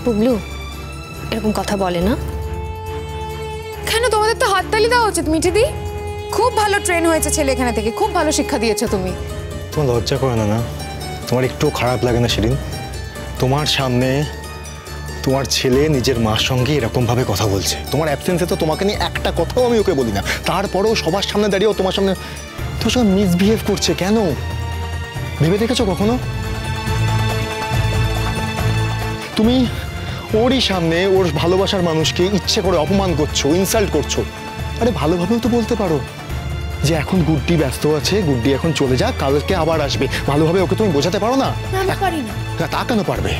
বুবলু এরকম কথা বলে না। কেন, তোমাদের তো হাততালি দেওয়া উচিত মিঠিদি। খুব ভালো ট্রেন হয়েছে ছেলে এখানে থেকে, খুব ভালো শিক্ষা দিয়েছো তুমি। তোমার লজ্জা করে না? তোমার একটু খারাপ লাগে না শিরিন? তোমার সামনে তোমার ছেলে নিজের মার সঙ্গে এরকম ভাবে কথা বলছে। তোমার অ্যাবসেন্সে তো তোমাকে নিয়ে একটা কথাও আমি ওকে বলি না, তারপরেও সবার সামনে দাঁড়িয়েও তোমার সামনে তোর সঙ্গে মিসবিহেভ করছে। কেন ভেবে দেখেছো কখনো? তুমি ওরই সামনে ওর ভালোবাসার মানুষকে ইচ্ছে করে অপমান করছো, ইনসাল্ট করছো। আরে ভালোভাবেও তো বলতে পারো যে এখন গুড্ডি ব্যস্ত আছে, গুড্ডি এখন চলে যাক, কালকে আবার আসবে। ভালোভাবে ওকে তুমি বোঝাতে পারো না? আমি পারি না। তা কেন পারবে?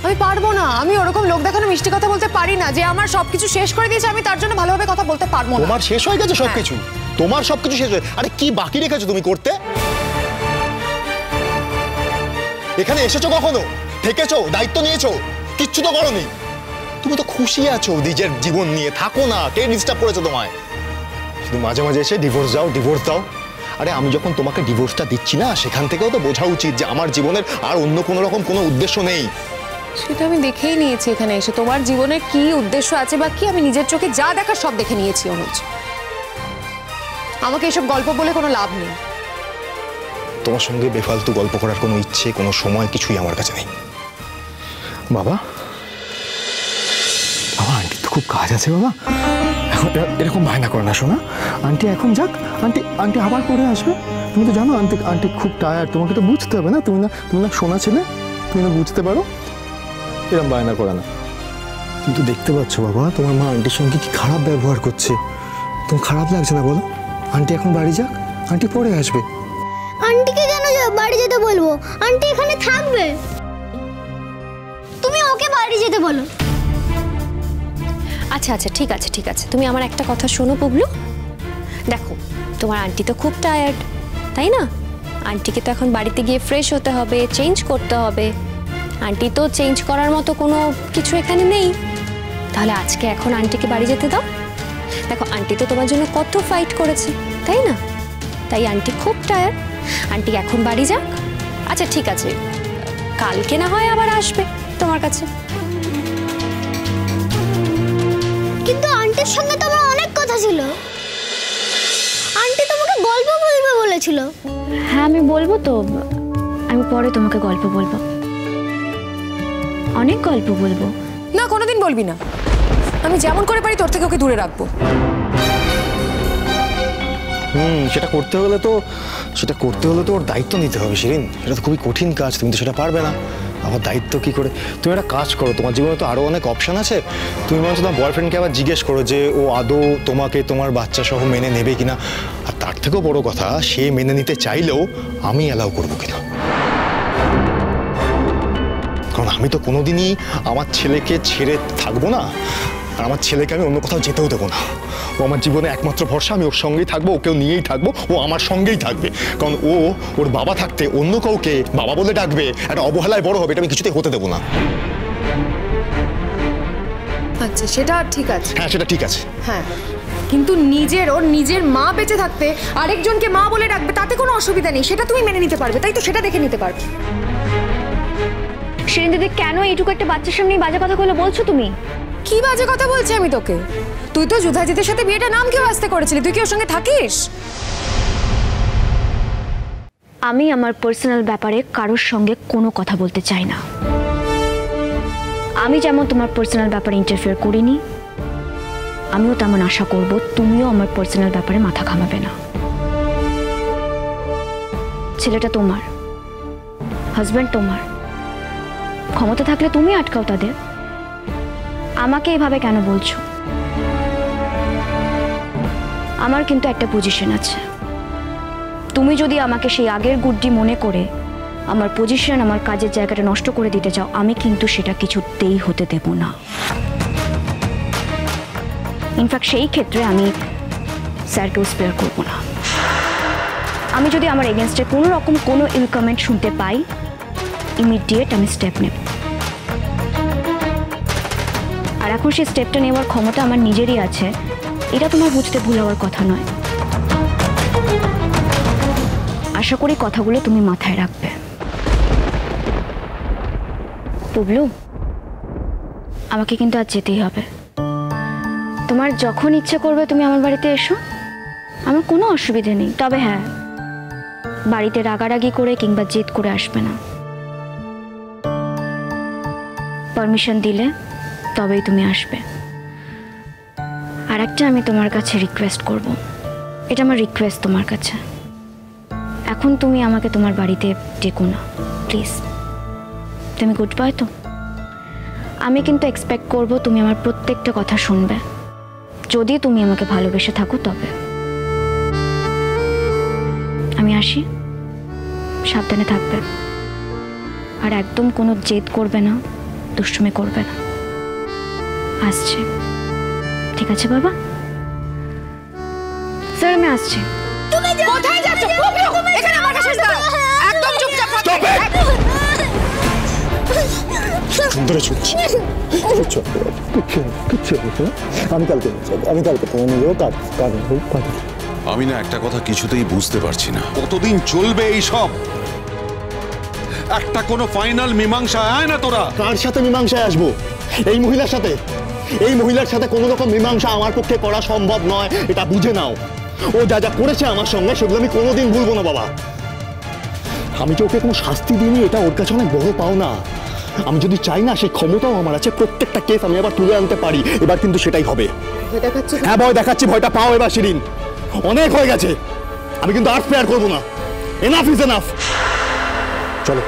আমি পারবো না। আমি ওরকম লোক দেখানো মিষ্টি কথা বলতে পারি না যে আমার সবকিছু শেষ করে দিয়েছে, আমি তার জন্য ভালোভাবে কথা বলতে পারবো না। তোমার শেষ হয়ে গেছে সবকিছু? তোমার সবকিছু শেষ হয়ে, আরে কি বাকি রেখেছো তুমি করতে? এখানে এসেছো কখনো? থেকেছো, দায়িত্ব নিয়েছো? কিচ্ছু তো করোনি। তুমি তো খুশি আছো নিজের জীবন নিয়ে, থাকো না। কে ডিস্টার্ব করেছো তোমায়? শুধু মাঝে মাঝে এসে ডিভোর্স দাও, ডিভোর্স দাও। আরে আমি যখন তোমাকে ডিভোর্সটা দিচ্ছি না, সেখান থেকেও তো বোঝা উচিত যে আমার জীবনের আর অন্য কোনো রকম কোনো উদ্দেশ্য নেই। সেটা আমি দেখেই নিয়েছি এখানে এসে। তোমার জীবনের কি উদ্দেশ্য আছে বা কি, আমি নিজের চোখে যা দেখার সব দেখে নিয়েছি অনুজ। আমাকে এসব গল্প বলে কোনো লাভ নেই। তোমার সঙ্গে বেফালতু গল্প করার কোনো ইচ্ছে, কোনো সময় কিছুই আমার কাছে নেই। বাবা, বাবা আন্টির তো খুব কাজ আছে বাবা। এখন এরকম বায়না করে না শোনা। আন্টি এখন যাক, আন্টি আবার পরে আসবে। তুমি তো জানো আন্টি খুব টায়ার্ড, তোমাকে তো বুঝতে হবে না? তুমি না শোনা ছেলে, তুমি না বুঝতে পারো? এরকম বায়না করে না। তুমি তো দেখতে পাচ্ছ বাবা, তোমার মা আন্টির সঙ্গে কি খারাপ ব্যবহার করছে। তোমার খারাপ লাগছে না বলো? আন্টি এখন বাড়ি যাক, আন্টি পরে আসবে। আন্টিকে কেন বাড়ি যেতে বলবো? আন্টি এখানে থাকবে। তুমি ওকে বাড়ি যেতে বলো। আচ্ছা আচ্ছা ঠিক আছে ঠিক আছে, তুমি আমার একটা কথা শোনো বুবলু। দেখো তোমার আন্টি তো খুব টায়ার্ড, তাই না? আন্টিকে তো এখন বাড়িতে গিয়ে ফ্রেশ হতে হবে, চেঞ্জ করতে হবে। আন্টি তো চেঞ্জ করার মতো কোনো কিছু এখানে নেই। তাহলে আজকে এখন আন্টিকে বাড়ি যেতে দাও। দেখো আন্টি তো তোমার জন্য কত ফাইট করেছে, তাই না? তাই আন্টি খুব টায়ার্ড, আন্টি এখন বাড়ি যাক। আচ্ছা ঠিক আছে, কালকে না হয় আবার আসবে তোমার কাছে। কিন্তু আন্টির সঙ্গে তো আমার অনেক কথা ছিল। আন্টি তোমাকে গল্প বলবে বলেছিল। হ্যাঁ আমি বলবো তো, আমি পরে তোমাকে গল্প বলবো, অনেক গল্প বলবো। না, কোনোদিন বলবি না। আমি যেমন করে পারি তোর থেকে ওকে দূরে রাখবো। সেটা করতে হলে তো ওর দায়িত্ব নিতে হবে শিরিন। সেটা তো খুবই কঠিন কাজ, তুমি তো সেটা পারবে না। আমার দায়িত্ব কি করে? তুমি একটা কাজ করো, তোমার জীবনে তো আরো অনেক অপশন আছে। তুমি মনে হচ্ছে তোমার বয়ফ্রেন্ডকে আবার জিজ্ঞেস করো যে ও আদৌ তোমাকে তোমার বাচ্চা সহ মেনে নেবে কিনা। আর তার থেকেও বড় কথা, সে মেনে নিতে চাইলেও আমি অ্যালাউ করবো কিনা। কারণ আমি তো কোনোদিনই আমার ছেলেকে ছেড়ে থাকবো না, আর আমার ছেলেকে আমি অন্য কোথাও যেতেও দেবো না। ও আমার জীবনে একমাত্র ভরসা, আমি ওর সঙ্গেই থাকবো, ওকেও নিয়েই থাকবো, ও আমার সঙ্গেই থাকবে। কারণ ওর বাবা থাকতে অন্য কাউকে বাবা বলে ডাকবে, একটা অবহেলায় বড় হবে, এটা আমি কিছুতেই হতে দেবো না। আচ্ছা সেটা ঠিক আছে। হ্যাঁ সেটা ঠিক আছে। হ্যাঁ, কিন্তু ওর নিজের মা বেঁচে থাকতে আরেকজনকে মা বলে ডাকবে, তাতে কোনো অসুবিধা নেই। সেটা তুমি মেনে নিতে পারবে, তাই তো? সেটা দেখে নিতে পারবে। শিরিন দিদি, কেন এইটুকু একটা বাচ্চার সামনে বাজে কথাগুলো বলছো তুমি? কি বাজে কথা বলছি আমি তোকে? তুই তো যুধাজিতের সাথে বিয়েটা নাম কেউ আসতে করেছিলি, তুই কি ওর সঙ্গে থাকিস? আমি আমার পার্সোনাল ব্যাপারে কারোর সঙ্গে কোনো কথা বলতে চাই না। আমি যেমন তোমার পার্সোনাল ব্যাপারে ইন্টারফেয়ার করিনি, আমিও তেমন আশা করব তুমিও আমার পার্সোনাল ব্যাপারে মাথা ঘামাবে না। ছেলেটা তোমার, হাজব্যান্ড তোমার, ক্ষমতা থাকলে তুমি আটকাও তাদের। আমাকে এভাবে কেন বলছো? আমার কিন্তু একটা পজিশন আছে। তুমি যদি আমাকে সেই আগের গুড্ডি মনে করে আমার পজিশন, আমার কাজের জায়গাটা নষ্ট করে দিতে চাও, আমি কিন্তু সেটা কিছুতেই হতে দেব না। ইনফ্যাক্ট সেই ক্ষেত্রে আমি স্যারকেও স্পেয়ার করব না। আমি যদি আমার এগেনস্টে কোনো রকম কোনো ইল কমেন্ট শুনতে পাই, ইমিডিয়েট আমি স্টেপ নেব। আর এখন সেই স্টেপটা নেওয়ার ক্ষমতা আমার নিজেরই আছে, এটা তোমার বুঝতে ভুল হওয়ার কথা নয়। আশা করি কথাগুলো তুমি মাথায় রাখবে। বুবলু, আমাকে কিন্তু আজ যেতেই হবে। তোমার যখন ইচ্ছে করবে তুমি আমার বাড়িতে এসো, আমার কোনো অসুবিধে নেই। তবে হ্যাঁ, বাড়িতে রাগারাগি করে কিংবা জেদ করে আসবে না। পারমিশন দিলে তবেই তুমি আসবে। আর একটা আমি তোমার কাছে রিকোয়েস্ট করব, এটা আমার রিকোয়েস্ট তোমার কাছে। এখন তুমি আমাকে তোমার বাড়িতে ডেকো না প্লিজ। তুমি গুড বয় তো? আমি কিন্তু এক্সপেক্ট করব তুমি আমার প্রত্যেকটা কথা শুনবে, যদি তুমি আমাকে ভালোবেসে থাকো তবে। আমি আসি, সাবধানে থাকবে। আর একদম কোনো জেদ করবে না, দুষ্টুমি করবে না। আসছি, ঠিক আছে বাবা? স্যার আমি আসছি। তুমি কোথায় যাচ্ছ? এখানে আমার কাছে দাঁড়াও, একদম চুপচাপ থাকো। সুন্দরে ছুটছি। আমি কালকে তোমার নিজেও কাজ। আমি না একটা কথা কিছুতেই বুঝতে পারছি না, কতদিন চলবে এই সব? একটা কোনো ফাইনাল মীমাংসা আয় না তোরা। কার সাথে মীমাংসায় আসবো? এই মহিলার সাথে? এই মহিলার সাথে কোনো রকম মীমাংসা আমার পক্ষে করা সম্ভব নয়, এটা বুঝে নাও। ও যা যা করেছে আমার সঙ্গে সেগুলো আমি কোনোদিন ভুলবো না বাবা। আমি যে ওকে কোনো শাস্তি দিইনি, এটা ওর কাছে অনেক বড় পাওনা। আমি যদি চাই না, সেই ক্ষমতাও আমার আছে। প্রত্যেকটা কেস আমি আবার তুলে আনতে পারি। এবার কিন্তু সেটাই হবে। হ্যাঁ ভয় দেখাচ্ছি, ভয়টা পাও এবার শিরিন। অনেক হয়ে গেছে, আমি কিন্তু আর স্পেয়ার করবো না। Enough is enough. চলো।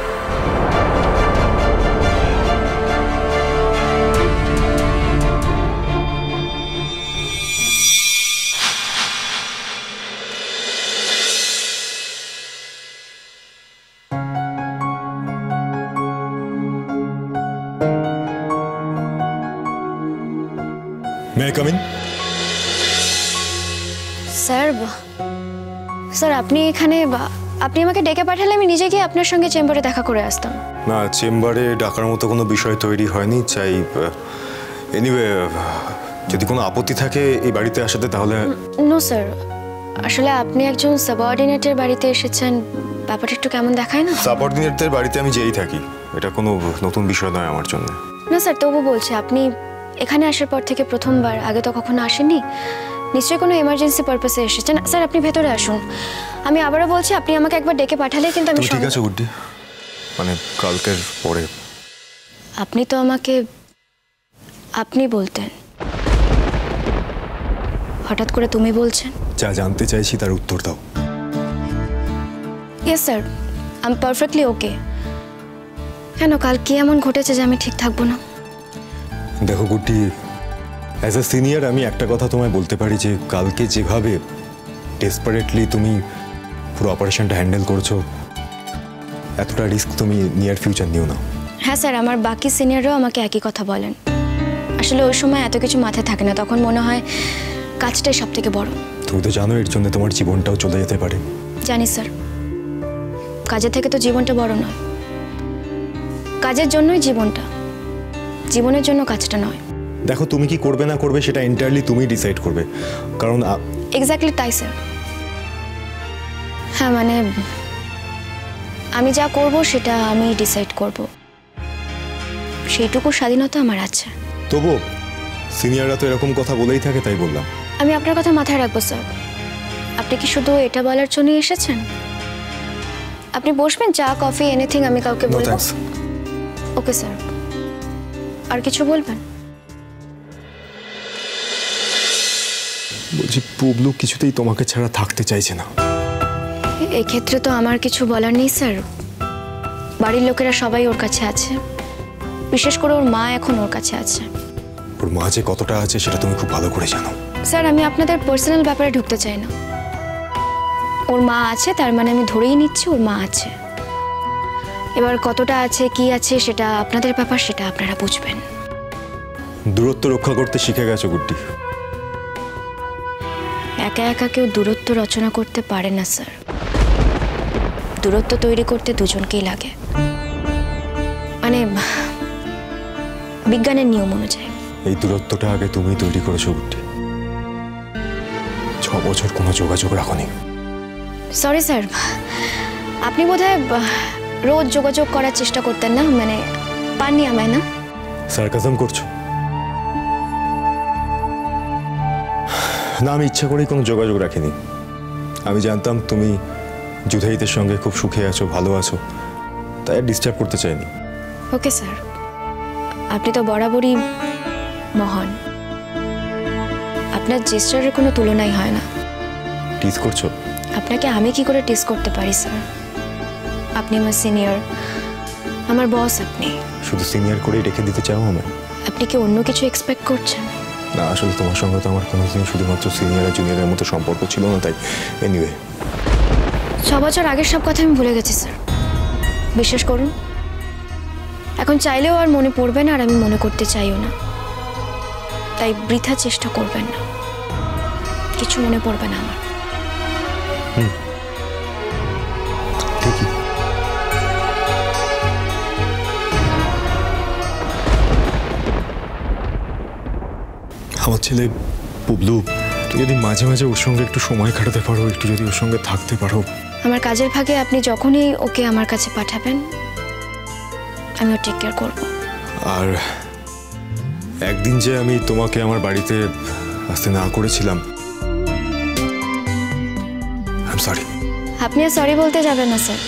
May I come in? Sir আপনি এখানে, আপনি আমাকে ডেকে পাঠালে আমি নিজে গিয়ে আপনার সঙ্গে চেম্বারে দেখা করে আসতাম। না, চেম্বারে ডাকার মতো কোনো বিষয় তৈরি হয়নি। চাই এনিওয়ে, যদি কোনো আপত্তি থাকে এই বাড়িতে আসাতে তাহলে। নো স্যার, আসলে আপনি একজন সাবঅর্ডিনেটের বাড়িতে এসেছেন, ব্যাপারটা একটু কেমন দেখায় না? সাবঅর্ডিনেটদের বাড়িতে আমি যেই থাকি, এটা কোনো নতুন বিষয় নয় আমার জন্য। না স্যার, তবু বলছি আপনি এখানে আসার পর থেকে প্রথমবার, আগে তো কখনো আসেননি, নিশ্চয়ই কোনো এমার্জেন্সি পারপাসে এসেছেন। স্যার আপনি ভেতরে আসুন। আমি আবারও বলছি, আপনি আমাকে একবার ডেকে পাঠালে কিন্তু আমি। ঠিক আছে গুড্ডি, মানে কালকের পরে। আপনি তো আমাকে আপনি বলতেন, হঠাৎ করে তুমি বলছেন। যা জানতে চাইছি তার উত্তর দাও। Yes sir, I am perfectly okay. কেন, কাল কি এমন ঘটেছে যে আমি ঠিক থাকবো না? দেখো গুড্ডি, অ্যাজ এ সিনিয়র আমি একটা কথা তোমায় বলতে পারি যে কালকে যেভাবে ডেসপারেটলি তুমি পুরো অপারেশনটা হ্যান্ডেল করছো, এতটা রিস্ক তুমি নিয়ার ফিউচার নিও না। হ্যাঁ স্যার, আমার বাকি সিনিয়ররাও আমাকে একই কথা বলেন। আসলে ওই সময় এত কিছু মাথায় থাকে না, তখন মনে হয় কাজটাই সব থেকে বড়। তুমি তো জানো এর জন্য তোমার জীবনটাও চলে যেতে পারে। জানি স্যার, কাজের থেকে তো জীবনটা বড় নয়। কাজের জন্যই জীবনটা, জীবনের জন্য কাজটা নয়। দেখো তুমি কি করবে না করবে সেটা এন্টায়ারলি তুমি ডিসাইড করবে, কারণ এক্স্যাক্টলি তাই স্যার। হ্যাঁ মানে আমি যা করব সেটা আমি ডিসাইড করব, সেইটুকু স্বাধীনতা আমার আছে। তবু সিনিয়ররা তো এরকম কথা বলেই থাকে, তাই বললাম। আমি আপনার কথা মাথায় রাখবো স্যার। আপনি কি শুধু এটা বলার জন্যই এসেছেন? আপনি বসবেন, চা কফি এনিথিং আমি কাউকে বলবো? Okay sir. আর কিছু বলবেন? বলছি পুবলু কিছুতেই তোমাকে ছাড়া থাকতে চাইছে না। এই ক্ষেত্রে তো আমার কিছু বলার নেই স্যার। বাড়ির লোকেরা সবাই ওর কাছে আছে, বিশেষ করে ওর মা এখন ওর কাছে আছে। ওর মা যে কতটা আছে সেটা তুমি খুব ভালো করে জানো। স্যার আমি আপনাদের পার্সোনাল ব্যাপারে ঢুকতে চাই না। ওর মা আছে তার মানে আমি ধরেই নিচ্ছি ওর মা আছে। এবার কতটা আছে কি আছে সেটা আপনাদের ব্যাপার, সেটা আপনারা বুঝবেন। দূরত্ব রক্ষা করতে শিখে গেছো গুড্ডি। একা একা কেউ দূরত্ব রচনা করতে পারে না স্যার। দূরত্ব তৈরি করতে দুজনকেই লাগে, মানে বিজ্ঞানের নিয়ম অনুযায়ী। এই দূরত্বটা আগে তুমি তৈরি করেছো গুড্ডি। 6 বছর কোনো যোগাযোগ রাখোনি। সরি স্যার, আপনি বোধহয় রোজ যোগাযোগ করার চেষ্টা করতেন না, মানে পাননি আমায় না? সার্কাজম করছো? না, আমি ইচ্ছা করেই কোনো যোগাযোগ রাখিনি। আমি জানতাম তুমি জুধাইতের সঙ্গে খুব সুখে আছো, ভালো আছো, তাই আর ডিস্টার্ব করতে চাইনি। ওকে স্যার, আপনি তো বরাবরই মহান। আপনার জেস্টারের কোনো তুলনাই হয় না। টিজ করছো? আপনাকে আমি কি করে টেস্ট করতে পারি স্যার? আপনি আমার সিনিয়র, আমার বস। আপনি শুধু সিনিয়র করেই রেখে দিতে চাও আমায়? আপনি কি অন্য কিছু এক্সপেক্ট করছেন? না, আসলে তোমার সঙ্গে তো আমার কোনোদিন শুধুমাত্র সিনিয়র আর জুনিয়রের মতো সম্পর্ক ছিল না, তাই এনিওয়ে। 6 বছর আগের সব কথা আমি ভুলে গেছি স্যার, বিশ্বাস করুন। এখন চাইলেও আর মনে পড়বে না, আর আমি মনে করতে চাইও না। তাই বৃথা চেষ্টা করবেন না, কিছু মনে পড়বে না আমার। ঠিকই। আমার ছেলে পুবলু, তুই যদি মাঝে মাঝে ওর সঙ্গে একটু সময় কাটাতে পারো, একটু যদি ওর সঙ্গে থাকতে পারো। আমার কাজের ফাঁকে আপনি যখনই ওকে আমার কাছে পাঠাবেন আমি ওর টেক কেয়ার করবো। আর একদিন যে আমি তোমাকে আমার বাড়িতে আসতে না করেছিলাম, আই এম সরি। আপনি আর সরি বলতে যাবেন না স্যার।